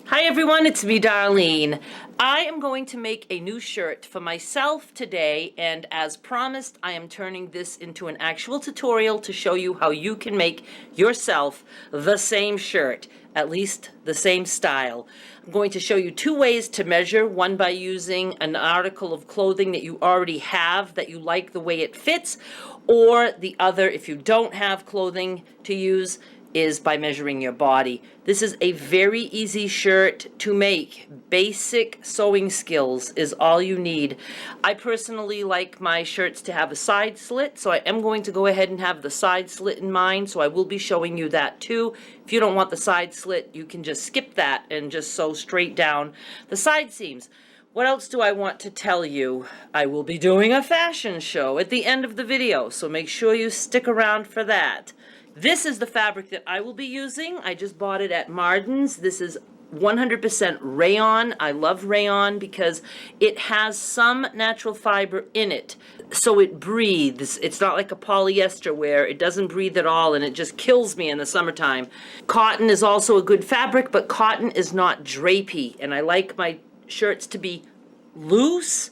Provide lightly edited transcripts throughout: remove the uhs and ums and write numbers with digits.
Hi everyone, it's me, Darlene. I am going to make a new shirt for myself today, and as promised, I am turning this into an actual tutorial to show you how you can make yourself the same shirt, at least the same style. I'm going to show you two ways to measure, one by using an article of clothing that you already have that you like the way it fits, or the other, if you don't have clothing to use, is by measuring your body. This is a very easy shirt to make. Basic sewing skills is all you need. I personally like my shirts to have a side slit, so I am going to go ahead and have the side slit in mind, so I will be showing you that too. If you don't want the side slit, you can just skip that and just sew straight down the side seams. What else do I want to tell you? I will be doing a fashion show at the end of the video, so make sure you stick around for that. This is the fabric that I will be using. I just bought it at Marden's. This is 100% rayon. I love rayon because it has some natural fiber in it, so it breathes. It's not like a polyester where it doesn't breathe at all and it just kills me in the summertime. Cotton is also a good fabric, but cotton is not drapey, and I like my shirts to be loose.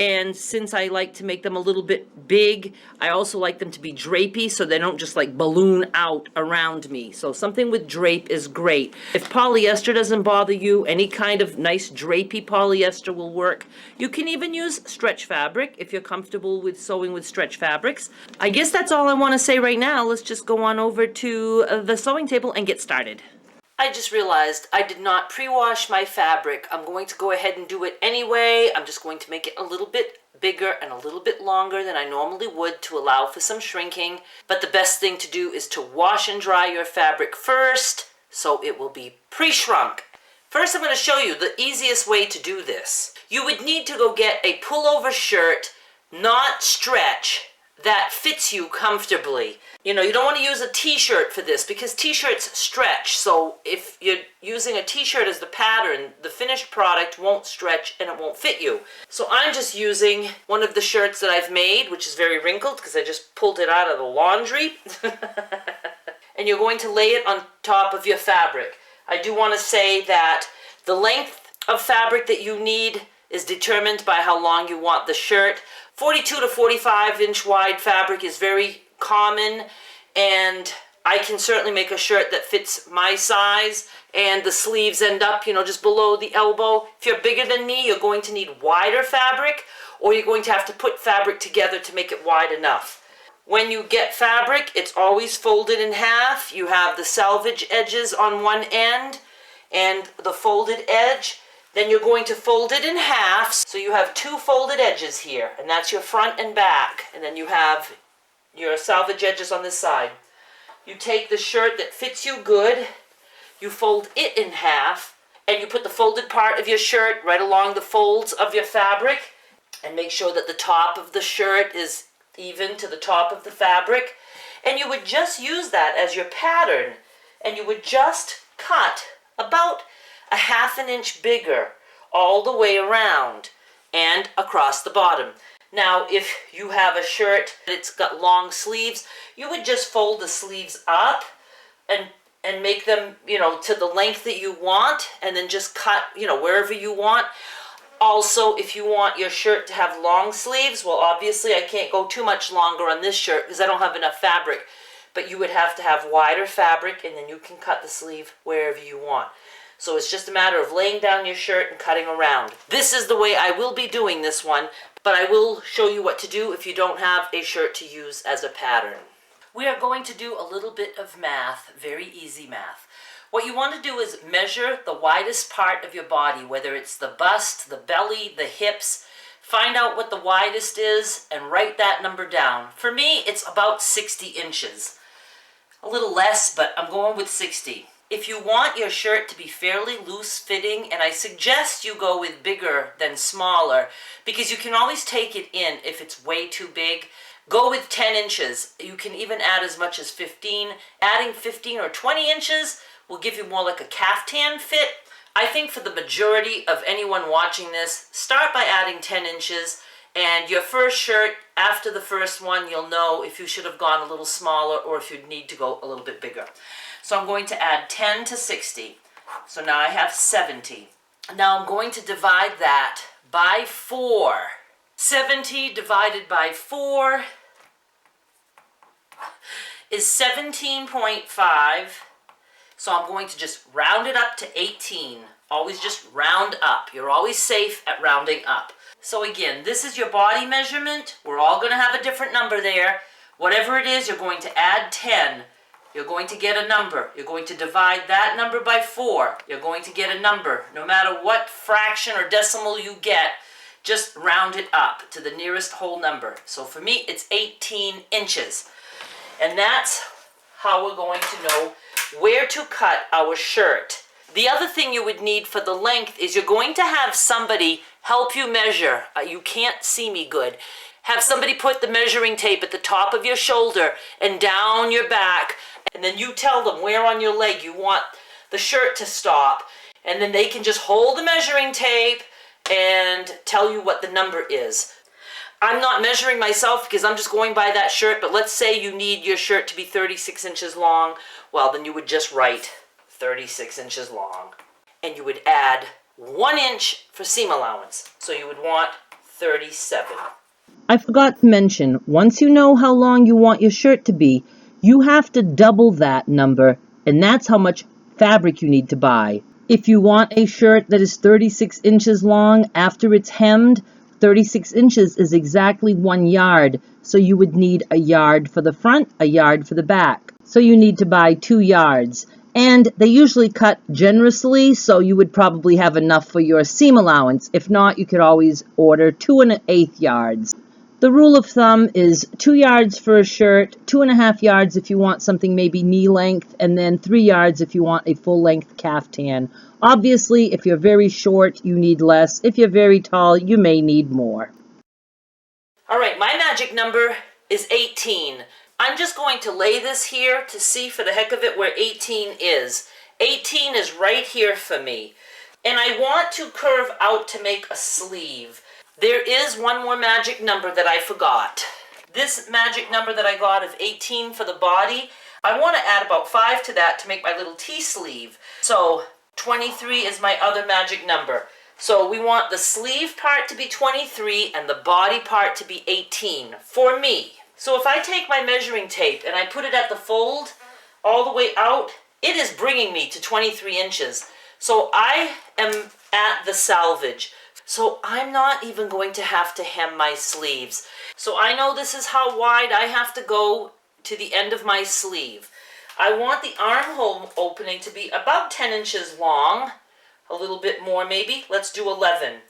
And since I like to make them a little bit big, I also like them to be drapey so they don't just like balloon out around me. So something with drape is great. If polyester doesn't bother you, any kind of nice drapey polyester will work. You can even use stretch fabric if you're comfortable with sewing with stretch fabrics. I guess that's all I want to say right now. Let's just go on over to the sewing table and get started. I just realized I did not pre-wash my fabric. I'm going to go ahead and do it anyway. I'm just going to make it a little bit bigger and a little bit longer than I normally would to allow for some shrinking. But the best thing to do is to wash and dry your fabric first so it will be pre-shrunk. First, I'm going to show you the easiest way to do this. You would need to go get a pullover shirt, not stretch, that fits you comfortably. You know, you don't want to use a t-shirt for this because t-shirts stretch. So if you're using a t-shirt as the pattern, the finished product won't stretch and it won't fit you. So I'm just using one of the shirts that I've made, which is very wrinkled because I just pulled it out of the laundry. And you're going to lay it on top of your fabric. I do want to say that the length of fabric that you need is determined by how long you want the shirt. 42 to 45 inch wide fabric is very common, and I can certainly make a shirt that fits my size, and the sleeves end up, you know, just below the elbow. If you're bigger than me, you're going to need wider fabric, or you're going to have to put fabric together to make it wide enough. When you get fabric, it's always folded in half. You have the selvage edges on one end and the folded edge. Then you're going to fold it in half, so you have two folded edges here, and that's your front and back, and then you have your selvage edges on this side. You take the shirt that fits you good, you fold it in half, and you put the folded part of your shirt right along the folds of your fabric, and make sure that the top of the shirt is even to the top of the fabric, and you would just use that as your pattern, and you would just cut about a ½ inch bigger all the way around and across the bottom. Now, if you have a shirt that's got long sleeves, you would just fold the sleeves up and make them, you know, to the length that you want, and then just cut, you know, wherever you want. Also, if you want your shirt to have long sleeves, well, obviously I can't go too much longer on this shirt because I don't have enough fabric, but you would have to have wider fabric, and then you can cut the sleeve wherever you want. So it's just a matter of laying down your shirt and cutting around. This is the way I will be doing this one, but I will show you what to do if you don't have a shirt to use as a pattern. We are going to do a little bit of math, very easy math. What you want to do is measure the widest part of your body, whether it's the bust, the belly, the hips. Find out what the widest is and write that number down. For me, it's about 60 inches. A little less, but I'm going with 60. If you want your shirt to be fairly loose fitting, and I suggest you go with bigger than smaller, because you can always take it in if it's way too big. Go with 10 inches. You can even add as much as 15. Adding 15 or 20 inches will give you more like a caftan fit. I think for the majority of anyone watching this, start by adding 10 inches, and your first shirt, after the first one, you'll know if you should have gone a little smaller or if you need to go a little bit bigger. So I'm going to add 10 to 60. So now I have 70. Now I'm going to divide that by 4. 70 divided by 4 is 17.5. So I'm going to just round it up to 18. Always just round up. You're always safe at rounding up. So again, this is your body measurement. We're all going to have a different number there. Whatever it is, you're going to add 10. You're going to get a number. You're going to divide that number by 4. You're going to get a number. No matter what fraction or decimal you get, just round it up to the nearest whole number. So for me, it's 18 inches. And that's how we're going to know where to cut our shirt. The other thing you would need for the length is you're going to have somebody help you measure. You can't see me good. Have somebody put the measuring tape at the top of your shoulder and down your back, and then you tell them where on your leg you want the shirt to stop, and then they can just hold the measuring tape and tell you what the number is. I'm not measuring myself because I'm just going by that shirt, but let's say you need your shirt to be 36 inches long. Well, then you would just write 36 inches long. And you would add 1 inch for seam allowance. So you would want 37. I forgot to mention, once you know how long you want your shirt to be, you have to double that number, and that's how much fabric you need to buy. If you want a shirt that is 36 inches long after it's hemmed, 36 inches is exactly 1 yard, so you would need a yard for the front, a yard for the back. So you need to buy 2 yards. And they usually cut generously, so you would probably have enough for your seam allowance. If not, you could always order 2 1/8 yards. The rule of thumb is 2 yards for a shirt, 2.5 yards if you want something maybe knee length, and then 3 yards if you want a full length caftan. Obviously, if you're very short, you need less. If you're very tall, you may need more. All right, my magic number is 18. I'm just going to lay this here to see for the heck of it where 18 is. 18 is right here for me. And I want to curve out to make a sleeve. There is one more magic number that I forgot. This magic number that I got of 18 for the body, I want to add about 5 to that to make my little T-sleeve. So 23 is my other magic number. So we want the sleeve part to be 23 and the body part to be 18 for me. So if I take my measuring tape and I put it at the fold all the way out, it is bringing me to 23 inches. So I am at the salvage. So I'm not even going to have to hem my sleeves. So I know this is how wide I have to go to the end of my sleeve. I want the armhole opening to be about 10 inches long, a little bit more maybe. Let's do 11.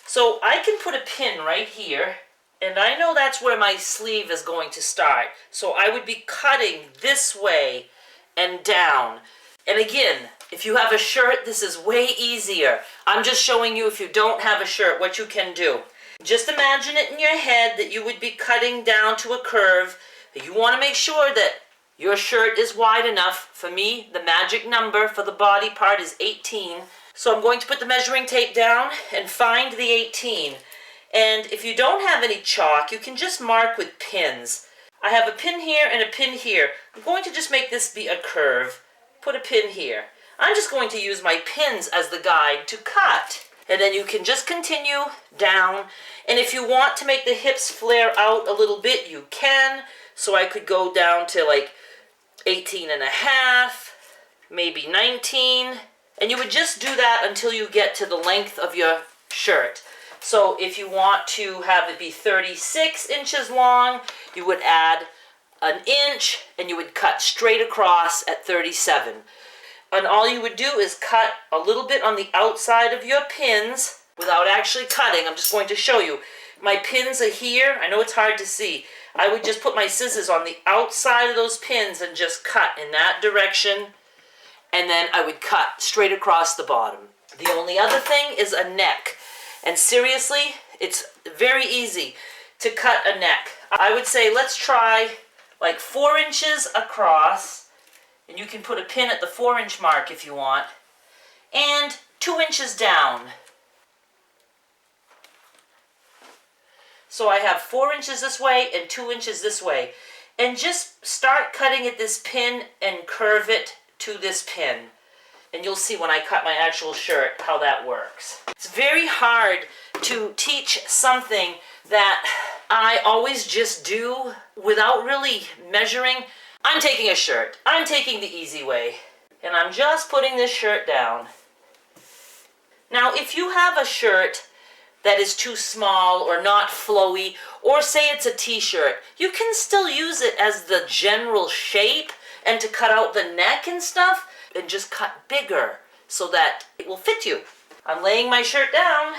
So I can put a pin right here, and I know that's where my sleeve is going to start. So I would be cutting this way and down. And again, if you have a shirt, this is way easier. I'm just showing you if you don't have a shirt, what you can do. Just imagine it in your head that you would be cutting down to a curve. You want to make sure that your shirt is wide enough. For me, the magic number for the body part is 18. So I'm going to put the measuring tape down and find the 18. And if you don't have any chalk, you can just mark with pins. I have a pin here and a pin here. I'm going to just make this be a curve. Put a pin here. I'm just going to use my pins as the guide to cut. And then you can just continue down. And if you want to make the hips flare out a little bit, you can. So I could go down to like 18 and a half, maybe 19. And you would just do that until you get to the length of your shirt. So if you want to have it be 36 inches long, you would add an inch and you would cut straight across at 37. And all you would do is cut a little bit on the outside of your pins without actually cutting. I'm just going to show you. My pins are here. I know it's hard to see. I would just put my scissors on the outside of those pins and just cut in that direction. And then I would cut straight across the bottom. The only other thing is a neck. And seriously, it's very easy to cut a neck. I would say let's try like 4 inches across. And you can put a pin at the 4-inch mark if you want. And 2 inches down. So I have 4 inches this way and 2 inches this way. And just start cutting at this pin and curve it to this pin. and you'll see when I cut my actual shirt how that works. It's very hard to teach something that I always just do without really measuring. I'm taking a shirt. I'm taking the easy way. And I'm just putting this shirt down. Now, if you have a shirt that is too small or not flowy, or say it's a t-shirt, you can still use it as the general shape and to cut out the neck and stuff, and just cut bigger so that it will fit you. I'm laying my shirt down.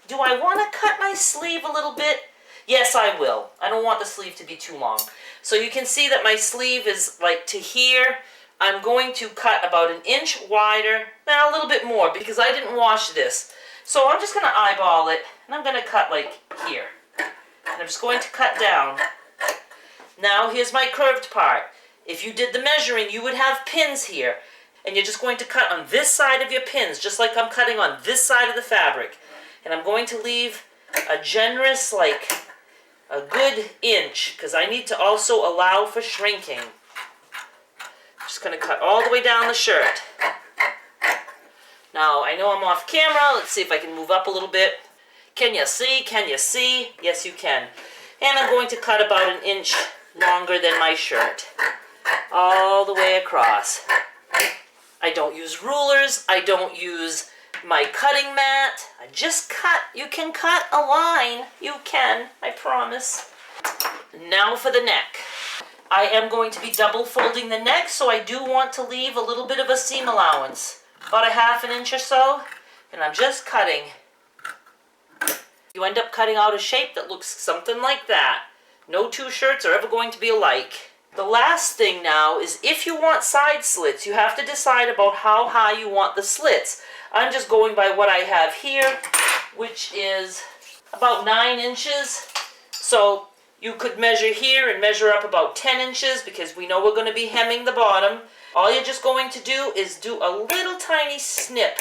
Do I want to cut my sleeve a little bit? Yes, I will. I don't want the sleeve to be too long. So you can see that my sleeve is like to here. I'm going to cut about 1 inch wider, now a little bit more because I didn't wash this. So I'm just going to eyeball it, and I'm going to cut like here. And I'm just going to cut down. Now here's my curved part. If you did the measuring, you would have pins here. And you're just going to cut on this side of your pins, just like I'm cutting on this side of the fabric. And I'm going to leave a generous, like a good inch, because I need to also allow for shrinking. I'm just going to cut all the way down the shirt. Now, I know I'm off camera. Let's see if I can move up a little bit. Can you see? Can you see? Yes, you can. And I'm going to cut about 1 inch longer than my shirt. All the way across. I don't use rulers. I don't use my cutting mat. I just cut. You can cut a line. You can, I promise. Now for the neck. I am going to be double folding the neck, so I do want to leave a little bit of a seam allowance. About 1/2 inch or so. And I'm just cutting. You end up cutting out a shape that looks something like that. No two shirts are ever going to be alike. The last thing now is if you want side slits, you have to decide about how high you want the slits. I'm just going by what I have here, which is about 9 inches. So you could measure here and measure up about 10 inches because we know we're going to be hemming the bottom. All you're just going to do is do a little tiny snip.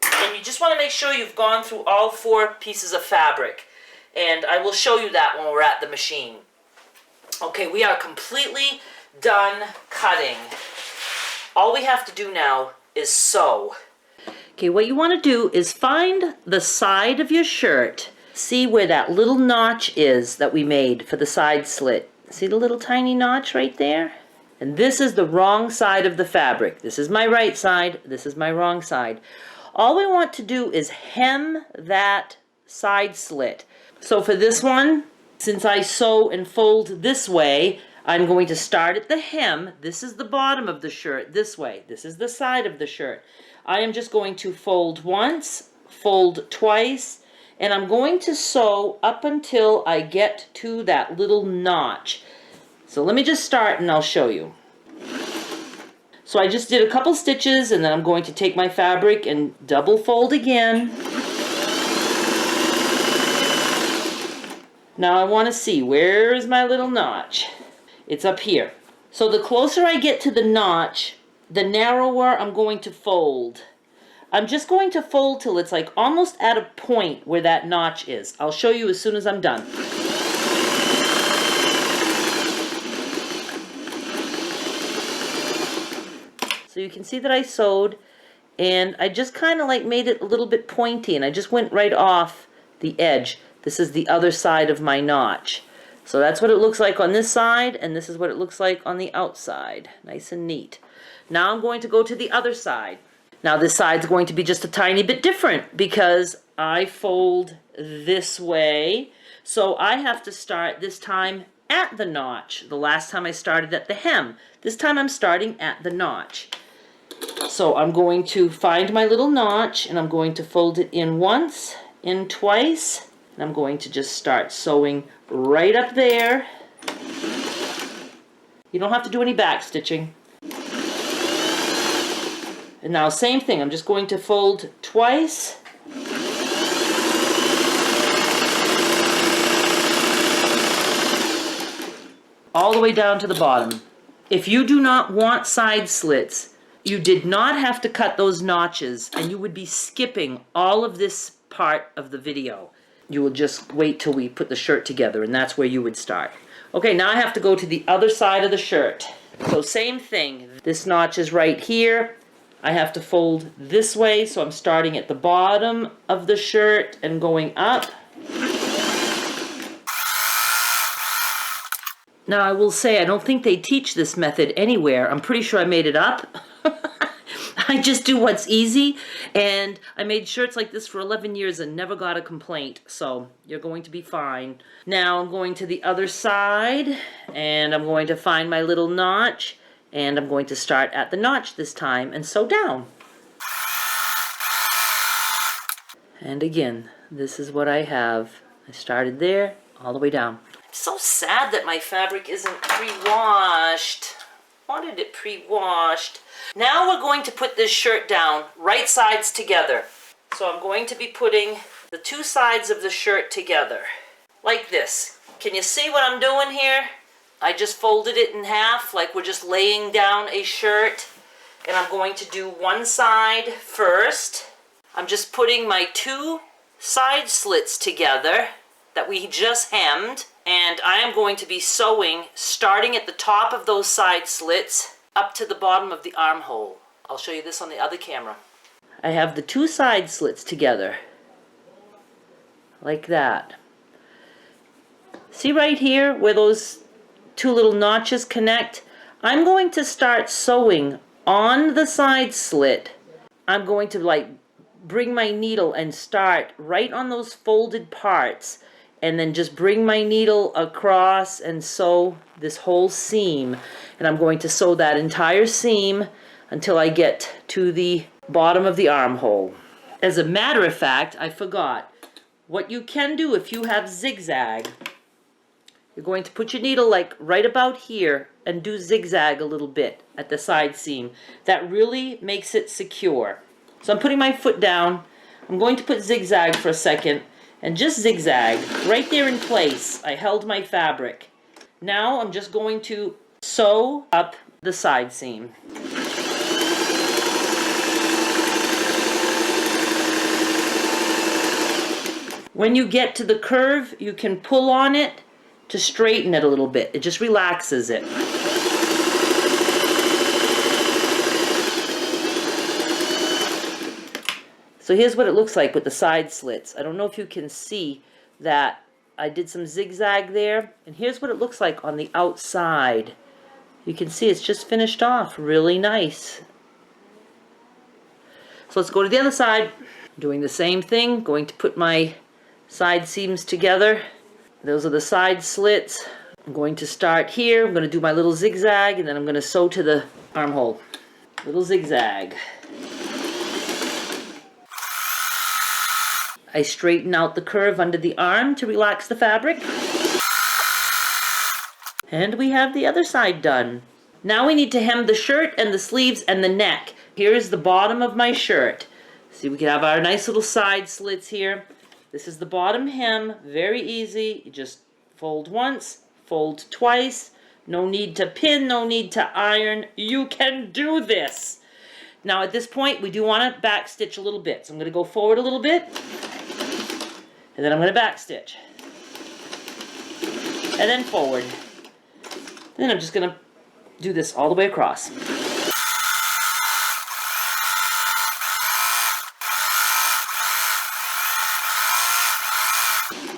And you just want to make sure you've gone through all 4 pieces of fabric. And I will show you that when we're at the machine. Okay, we are completely done cutting. All we have to do now is sew. Okay, what you want to do is find the side of your shirt. See where that little notch is that we made for the side slit. See the little tiny notch right there? And this is the wrong side of the fabric. This is my right side. This is my wrong side. All we want to do is hem that side slit. So for this one, since I sew and fold this way, I'm going to start at the hem. This is the bottom of the shirt this way. This is the side of the shirt. I am just going to fold once, fold twice, and I'm going to sew up until I get to that little notch. So let me just start and I'll show you. So I just did a couple stitches and then I'm going to take my fabric and double fold again. Now I want to see, where is my little notch? It's up here. So the closer I get to the notch, the narrower I'm going to fold. I'm just going to fold till it's like almost at a point where that notch is. I'll show you as soon as I'm done. So you can see that I sewed and I just kind of like made it a little bit pointy and I just went right off the edge. This is the other side of my notch. So that's what it looks like on this side, and this is what it looks like on the outside. Nice and neat. Now I'm going to go to the other side. Now this side's going to be just a tiny bit different because I fold this way. So I have to start this time at the notch. The last time I started at the hem. This time I'm starting at the notch. So I'm going to find my little notch and I'm going to fold it in once, in twice, and I'm going to just start sewing right up there. You don't have to do any back stitching. And now same thing, I'm just going to fold twice. All the way down to the bottom. If you do not want side slits, you did not have to cut those notches and you would be skipping all of this part of the video. You will just wait till we put the shirt together and that's where you would start. Okay, now I have to go to the other side of the shirt. So same thing. This notch is right here. I have to fold this way, so I'm starting at the bottom of the shirt and going up. Now I will say, I don't think they teach this method anywhere. I'm pretty sure I made it up. I just do what's easy, and I made shirts like this for 11 years and never got a complaint, so you're going to be fine. Now I'm going to the other side, and I'm going to find my little notch, and I'm going to start at the notch this time and sew down. And again, this is what I have. I started there, all the way down. I'm so sad that my fabric isn't pre-washed. Wanted it pre-washed. Now we're going to put this shirt down, right sides together. So I'm going to be putting the two sides of the shirt together, like this. Can you see what I'm doing here? I just folded it in half, like we're just laying down a shirt. And I'm going to do one side first. I'm just putting my two side slits together that we just hemmed. And I am going to be sewing, starting at the top of those side slits, up to the bottom of the armhole. I'll show you this on the other camera. I have the two side slits together, like that. See right here where those two little notches connect? I'm going to start sewing on the side slit. I'm going to bring my needle and start right on those folded parts, and then just bring my needle across and sew this whole seam. And I'm going to sew that entire seam until I get to the bottom of the armhole. As a matter of fact, I forgot. What you can do if you have zigzag, you're going to put your needle right about here and do zigzag a little bit at the side seam. That really makes it secure. So I'm putting my foot down. I'm going to put zigzag for a second. And just zigzag right there in place. I held my fabric. Now I'm just going to sew up the side seam. When you get to the curve, you can pull on it to straighten it a little bit. It just relaxes it. So here's what it looks like with the side slits. I don't know if you can see that I did some zigzag there. And here's what it looks like on the outside. You can see it's just finished off really nice. So let's go to the other side. Doing the same thing, going to put my side seams together. Those are the side slits. I'm going to start here. I'm going to do my little zigzag, and then I'm going to sew to the armhole. Little zigzag. I straighten out the curve under the arm to relax the fabric. And we have the other side done. Now we need to hem the shirt and the sleeves and the neck. Here's the bottom of my shirt. See, we can have our nice little side slits here. This is the bottom hem, very easy. You just fold once, fold twice. No need to pin, no need to iron. You can do this. Now at this point, we do want to back stitch a little bit. So I'm going to go forward a little bit. And then I'm going to back stitch. And then forward. And then I'm just going to do this all the way across.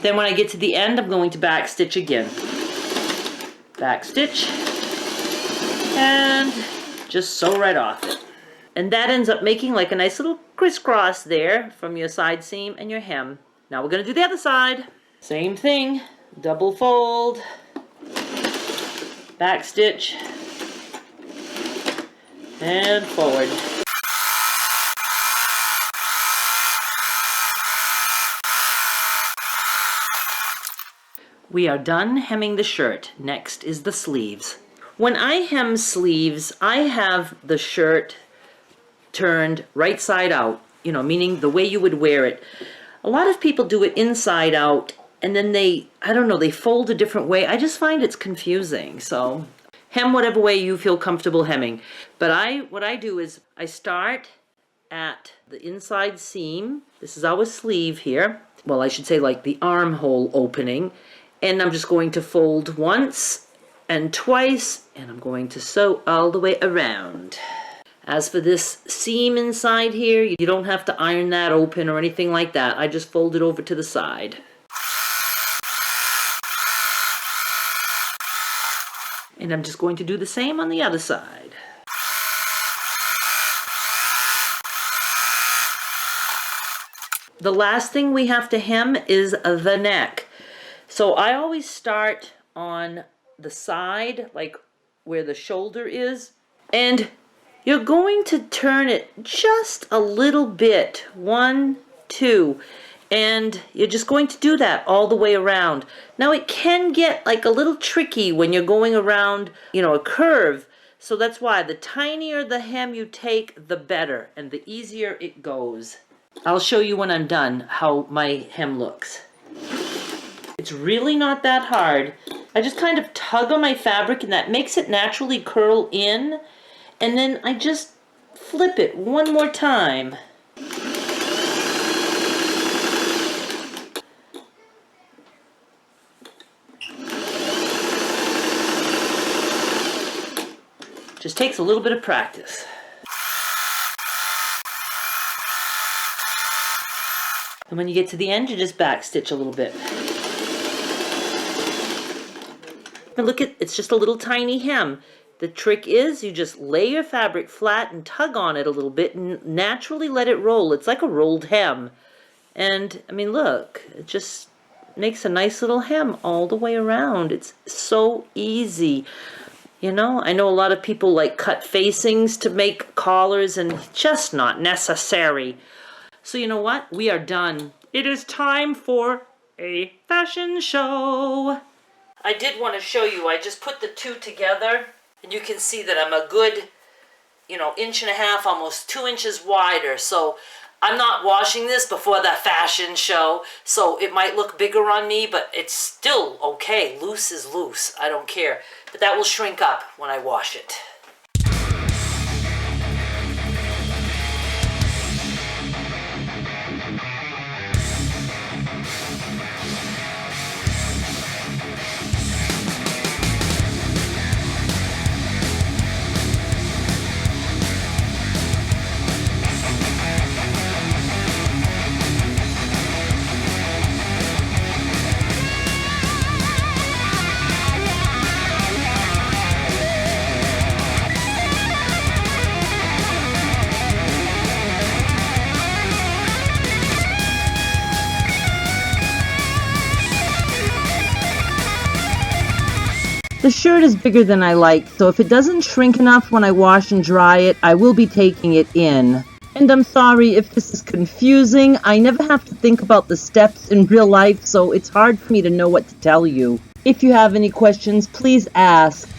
Then when I get to the end, I'm going to back stitch again. Back stitch. And just sew right off it. And that ends up making like a nice little crisscross there from your side seam and your hem. Now we're going to do the other side. Same thing. Double fold. Back stitch. And forward. We are done hemming the shirt. Next is the sleeves. When I hem sleeves, I have the shirt turned right side out, meaning the way you would wear it. A lot of people do it inside out, and then they fold a different way. I just find it's confusing. So hem whatever way you feel comfortable hemming. But what I do is I start at the inside seam. This is our sleeve here. Well, I should say like the armhole opening. And I'm just going to fold once and twice, and I'm going to sew all the way around. As for this seam inside here, you don't have to iron that open or anything like that. I just fold it over to the side. And I'm just going to do the same on the other side. The last thing we have to hem is the neck. So I always start on the side, like where the shoulder is, and you're going to turn it just a little bit, 1, 2, and you're just going to do that all the way around. Now it can get like a little tricky when you're going around, a curve, so that's why the tinier the hem you take, the better, and the easier it goes. I'll show you when I'm done how my hem looks. It's really not that hard. I just kind of tug on my fabric and that makes it naturally curl in. And then I just flip it one more time. Just takes a little bit of practice. And when you get to the end, you just backstitch a little bit. And look, it's just a little tiny hem. The trick is you just lay your fabric flat and tug on it a little bit and naturally let it roll. It's like a rolled hem. And, I mean, look, it just makes a nice little hem all the way around. It's so easy. I know a lot of people like cut facings to make collars, and it's just not necessary. So you know what? We are done. It is time for a fashion show. I did want to show you, I just put the two together. And you can see that I'm a good, 1.5 inches, almost 2 inches wider. So I'm not washing this before the fashion show. So it might look bigger on me, but it's still okay. Loose is loose. I don't care. But that will shrink up when I wash it. The shirt is bigger than I like, so if it doesn't shrink enough when I wash and dry it, I will be taking it in. And I'm sorry if this is confusing. I never have to think about the steps in real life, so it's hard for me to know what to tell you. If you have any questions, please ask.